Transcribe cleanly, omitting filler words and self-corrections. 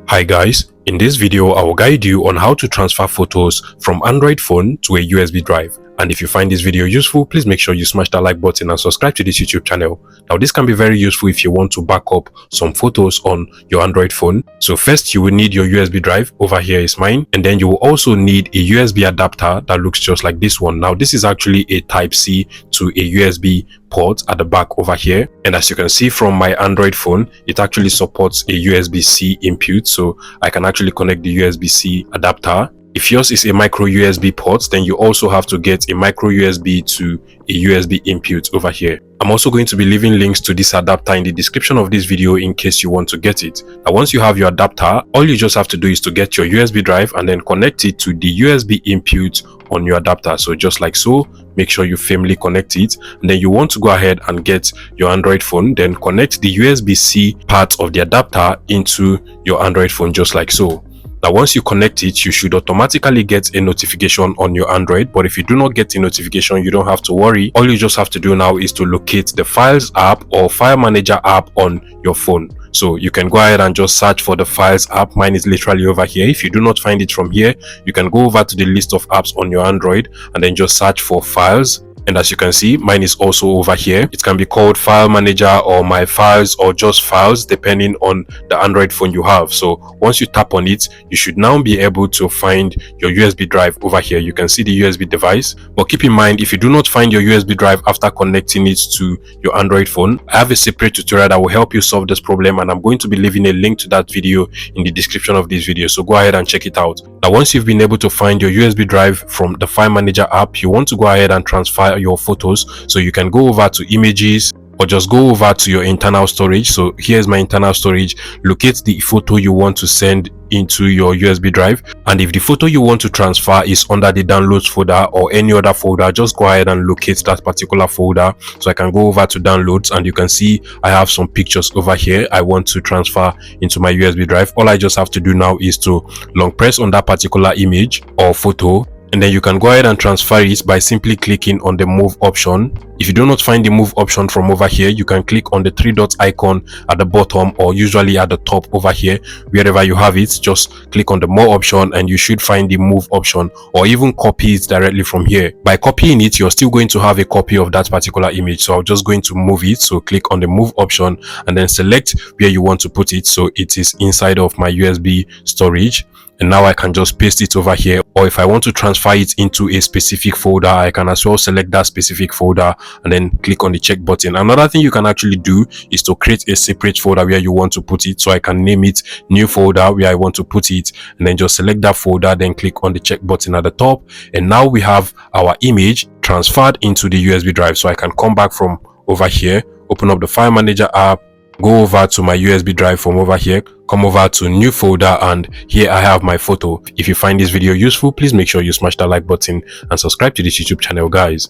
Hi guys, in this video I will guide you on how to transfer photos from Android phone to a USB drive. And if you find this video useful, please make sure you smash that like button and subscribe to this YouTube channel. Now this can be very useful if you want to back up some photos on your Android phone. So first you will need your USB drive. Over here is mine. And then you will also need a USB adapter that looks just like this one. Now this is actually a Type-C to a USB port at the back over here, and as you can see from my Android phone, it actually supports a USB-C input, so I can actually connect the USB-C adapter. If yours is a micro USB port, then you also have to get a micro USB to a USB input over here. I'm also going to be leaving links to this adapter in the description of this video in case you want to get it. Now once you have your adapter, all you just have to do is to get your USB drive and then connect it to the USB input on your adapter. So just like so, make sure you firmly connect it, and then you want to go ahead and get your Android phone, then connect the USB-C part of the adapter into your Android phone just like so. Now once you connect it, you should automatically get a notification on your Android, but if you do not get a notification, you don't have to worry. All you just have to do now is to locate the Files app or File Manager app on your phone. So you can go ahead and just search for the Files app. Mine is literally over here. If you do not find it from here, you can go over to the list of apps on your Android and then just search for Files. And as you can see, mine is also over here. It can be called File Manager or My Files or just Files, depending on the Android phone you have. So once you tap on it, you should now be able to find your USB drive over here. You can see the USB device, but keep in mind, if you do not find your USB drive after connecting it to your Android phone, I have a separate tutorial that will help you solve this problem, and I'm going to be leaving a link to that video in the description of this video. So go ahead and check it out. Now once you've been able to find your USB drive from the File Manager app, you want to go ahead and transfer your photos. So you can go over to images or just go over to your internal storage. So here's my internal storage. Locate the photo you want to send into your USB drive, and if the photo you want to transfer is under the downloads folder or any other folder, just go ahead and locate that particular folder. So I can go over to downloads, and you can see I have some pictures over here I want to transfer into my USB drive. All I just have to do now is to long press on that particular image or photo, and then you can go ahead and transfer it by simply clicking on the move option. If you do not find the move option from over here, you can click on the three dot icon at the bottom or usually at the top over here. Wherever you have it, just click on the more option and you should find the move option, or even copy it directly from here. By copying it, you're still going to have a copy of that particular image. So I'm just going to move it. So click on the move option and then select where you want to put it. So it is inside of my USB storage. And now I can just paste it over here, or if I want to transfer it into a specific folder, I can as well select that specific folder and then click on the check button. Another thing you can actually do is to create a separate folder where you want to put it. So I can name it new folder where I want to put it, and then just select that folder, then click on the check button at the top, and now we have our image transferred into the USB drive. So I can come back from over here, open up the File Manager app, go over to my USB drive from over here, come over to new folder, and here I have my photo. If you find this video useful, please make sure you smash that like button and subscribe to this YouTube channel, guys.